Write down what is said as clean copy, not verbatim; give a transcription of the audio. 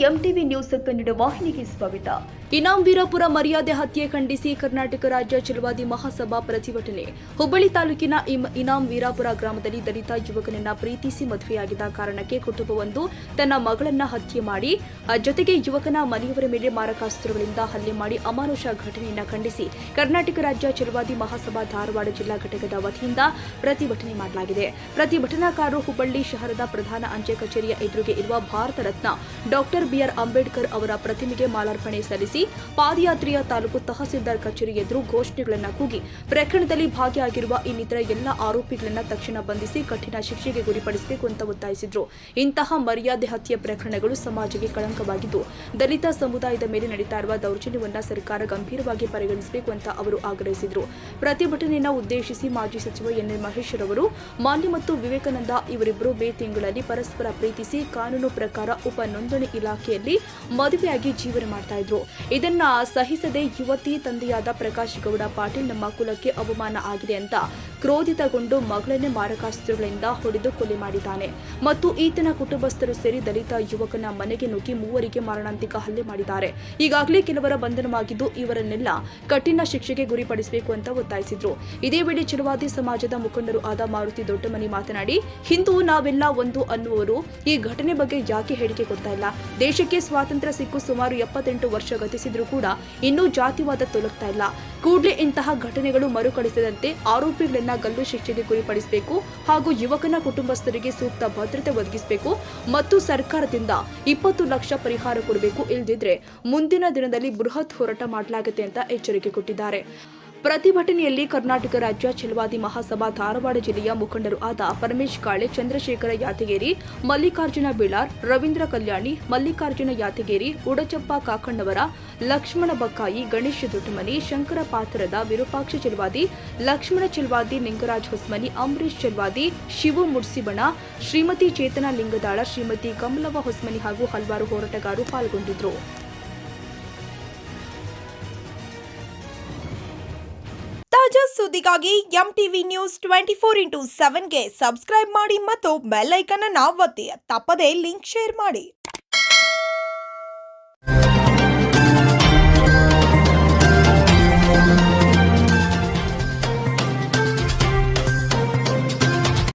MTV news Kannada ವಾಹಿನಿಗೆ ಸ್ವಾಗತ. ಇನಾಂ ವೀರಾಪುರ ಮರ್ಯಾದೆ ಹತ್ಯೆ ಖಂಡಿಸಿ ಕರ್ನಾಟಕ ರಾಜ್ಯ ಛಲವಾದಿ ಮಹಾಸಭಾ ಪ್ರತಿಭಟನೆ. ಹುಬ್ಬಳ್ಳಿ ತಾಲೂಕಿನ ಇನಾಂ ವೀರಾಪುರ ಗ್ರಾಮದಲ್ಲಿ ದಲಿತ ಯುವಕನನ್ನ ಪ್ರೀತಿಸಿ ಮದುವೆಯಾಗಿದ್ದ ಕಾರಣಕ್ಕೆ ಕುಟುಂಬವೊಂದು ತನ್ನ ಮಗಳನ್ನ ಹತ್ಯೆ ಮಾಡಿ ಜೊತೆಗೆ ಯುವಕನ ಮನೆಯವರ ಮೇಲೆ ಮಾರಕಾಸ್ತ್ರಗಳಿಂದ ಹಲ್ಲೆ ಮಾಡಿ ಅಮಾನುಷ ಘಟನೆಯನ್ನು ಖಂಡಿಸಿ ಕರ್ನಾಟಕ ರಾಜ್ಯ ಛಲವಾದಿ ಮಹಾಸಭಾ ಧಾರವಾಡ ಜಿಲ್ಲಾ ಘಟಕದ ವತಿಯಿಂದ ಪ್ರತಿಭಟನೆ ಮಾಡಲಾಗಿದೆ. ಪ್ರತಿಭಟನಾಕಾರರು ಹುಬ್ಬಳ್ಳಿ ಶಹರದ ಪ್ರಧಾನ ಅಂಚೆ ಕಚೇರಿಯ ಎದುರಿಗೆ ಇರುವ ಭಾರತ ರತ್ನ ಡಾಕ್ಟರ್ ಬಿಆರ್ ಅಂಬೇಡ್ಕರ್ ಅವರ ಪ್ರತಿಮೆಗೆ ಮಾಲಾರ್ಪಣೆ ಸಲ್ಲಿಸಿ ಪಾದಯಾತ್ರೆಯ ತಾಲೂಕು ತಹಸೀಲ್ದಾರ್ ಕಚೇರಿ ಎದುರು ಘೋಷಣೆಗಳನ್ನು ಕೂಗಿ ಪ್ರಕರಣದಲ್ಲಿ ಭಾಗಿಯಾಗಿರುವ ಇನ್ನಿತರ ಎಲ್ಲ ಆರೋಪಿಗಳನ್ನು ತಕ್ಷಣ ಬಂಧಿಸಿ ಕಠಿಣ ಶಿಕ್ಷೆಗೆ ಗುರಿಪಡಿಸಬೇಕು ಅಂತ ಒತ್ತಾಯಿಸಿದ್ರು. ಇಂತಹ ಮರ್ಯಾದೆ ಹತ್ಯೆ ಪ್ರಕರಣಗಳು ಸಮಾಜಕ್ಕೆ ಕಳಂಕವಾಗಿದ್ದು ದಲಿತ ಸಮುದಾಯದ ಮೇಲೆ ನಡೀತಾ ಇರುವ ದೌರ್ಜನ್ಯವನ್ನು ಸರ್ಕಾರ ಗಂಭೀರವಾಗಿ ಪರಿಗಣಿಸಬೇಕು ಅಂತ ಅವರು ಆಗ್ರಹಿಸಿದರು. ಪ್ರತಿಭಟನೆಯನ್ನು ಉದ್ದೇಶಿಸಿ ಮಾಜಿ ಸಚಿವ ಎನ್ ಮಹೇಶ್ ರವರು ಮಾನ್ಯ ಮತ್ತು ವಿವೇಕಾನಂದ ಇವರಿಬ್ಬರು ತಿಂಗಳಲ್ಲಿ ಪರಸ್ಪರ ಪ್ರೀತಿಸಿ ಕಾನೂನು ಪ್ರಕಾರ ಉಪ ನೋಂದಣಿ ಇಲಾಖೆಯಲ್ಲಿ ಮದುವೆಯಾಗಿ ಜೀವನ ಮಾಡ್ತಾ ಇದ್ರು. ಇದನ್ನ ಸಹಿಸದೆ ಯುವತಿ ತಂದೆಯಾದ ಪ್ರಕಾಶ್ ಗೌಡ ಪಾಟೀಲ್ ನಮ್ಮ ಕುಲಕ್ಕೆ ಅವಮಾನ ಆಗಿದೆ ಅಂತ ಕ್ರೋಧಿತಗೊಂಡು ಮಗಳನ್ನೇ ಮಾರಕಾಸ್ತ್ರಗಳಿಂದ ಹೊಡೆದು ಕೊಲೆ ಮಾಡಿದ್ದಾನೆ ಮತ್ತು ಈತನ ಕುಟುಂಬಸ್ಥರು ಸೇರಿ ದಲಿತ ಯುವಕನ ಮನೆಗೆ ನುಗ್ಗಿ ಮೂವರಿಗೆ ಮಾರಣಾಂತಿಕ ಹಲ್ಲೆ ಮಾಡಿದ್ದಾರೆ. ಈಗಾಗಲೇ ಕೆಲವರ ಬಂಧನವಾಗಿದ್ದು ಇವರನ್ನೆಲ್ಲ ಕಠಿಣ ಶಿಕ್ಷೆಗೆ ಗುರಿಪಡಿಸಬೇಕು ಅಂತ ಒತ್ತಾಯಿಸಿದ್ರು. ಇದೇ ವೇಳೆ ಛಲವಾದಿ ಸಮಾಜದ ಮುಖಂಡರು ಆದ ಮಾರುತಿ ದೊಡ್ಡಮನಿ ಮಾತನಾಡಿ, ಹಿಂದೂ ನಾವೆಲ್ಲ ಒಂದು ಅನ್ನುವರು ಈ ಘಟನೆ ಬಗ್ಗೆ ಯಾಕೆ ಹೇಳಿಕೆ ಕೊಡ್ತಾ ಇಲ್ಲ? ದೇಶಕ್ಕೆ ಸ್ವಾತಂತ್ರ್ಯ ಸಿಕ್ಕು ಸುಮಾರು 78 ವರ್ಷ ಗತಿಸಿದ್ರೂ ಕೂಡ ಇನ್ನೂ ಜಾತಿವಾದ ತೊಲಗ್ತಾ ಇಲ್ಲ. ಕೂಡಲೇ ಇಂತಹ ಘಟನೆಗಳು ಮರುಕಳಿಸದಂತೆ ಆರೋಪಿಗಳನ್ನ ಗಲ್ಲು ಶಿಕ್ಷೆಗೆ ಗುರಿಪಡಿಸಬೇಕು ಹಾಗೂ ಯುವಕನ ಕುಟುಂಬಸ್ಥರಿಗೆ ಸೂಕ್ತ ಭದ್ರತೆ ಒದಗಿಸಬೇಕು ಮತ್ತು ಸರ್ಕಾರದಿಂದ 20 ಲಕ್ಷ ಪರಿಹಾರ ಕೊಡಬೇಕು. ಇಲ್ಲದಿದ್ರೆ ಮುಂದಿನ ದಿನದಲ್ಲಿ ಬೃಹತ್ ಹೋರಾಟ ಮಾಡಲಾಗುತ್ತೆ ಅಂತ ಎಚ್ಚರಿಕೆ ಕೊಟ್ಟಿದ್ದಾರೆ. ಪ್ರತಿಭಟನೆಯಲ್ಲಿ ಕರ್ನಾಟಕ ರಾಜ್ಯ ಛಲವಾದಿ ಮಹಾಸಭಾ ಧಾರವಾಡ ಜಿಲ್ಲೆಯ ಮುಖಂಡರು ಆದ ಪರಮೇಶ್ ಕಾಳೆ, ಚಂದ್ರಶೇಖರ ಯಾತಗೇರಿ, ಮಲ್ಲಿಕಾರ್ಜುನ ಬಿಳಾರ್, ರವೀಂದ್ರ ಕಲ್ಯಾಣಿ, ಮಲ್ಲಿಕಾರ್ಜುನ ಯಾತಗೇರಿ, ಉಡಚಪ್ಪ ಕಾಕಣ್ಣವರ, ಲಕ್ಷ್ಮಣ ಬಕ್ಕಾಯಿ, ಗಣೇಶ್ ದೊಡ್ಡಮನಿ, ಶಂಕರ ಪಾತ್ರದ, ವಿರೂಪಾಕ್ಷ ಛಲವಾದಿ, ಲಕ್ಷ್ಮಣ ಛಲವಾದಿ, ಲಿಂಗರಾಜ್ ಹೊಸ್ಮನಿ, ಅಂಬರೀಶ್ ಛಲವಾದಿ, ಶಿವು ಮುಡ್ಸಿಬಣ, ಶ್ರೀಮತಿ ಚೇತನಾ ಲಿಂಗದಾಳ, ಶ್ರೀಮತಿ ಕಮಲವ್ವ ಹೊಸ್ಮನಿ ಹಾಗೂ ಹಲವಾರು ಹೋರಾಟಗಾರರು ಪಾಲ್ಗೊಂಡಿದ್ದರು. ತಾಜಾ ಸುದ್ದಿಗಾಗಿ ಎಂಟಿವಿ ನ್ಯೂಸ್ 24x7ಗೆ ಸಬ್ಸ್ಕ್ರೈಬ್ ಮಾಡಿ ಮತ್ತು ಬೆಲ್ ಐಕಾನ್ ಅನ್ನು ಒತ್ತಿ. ತಪ್ಪದೇ ಲಿಂಕ್ ಶೇರ್ ಮಾಡಿ.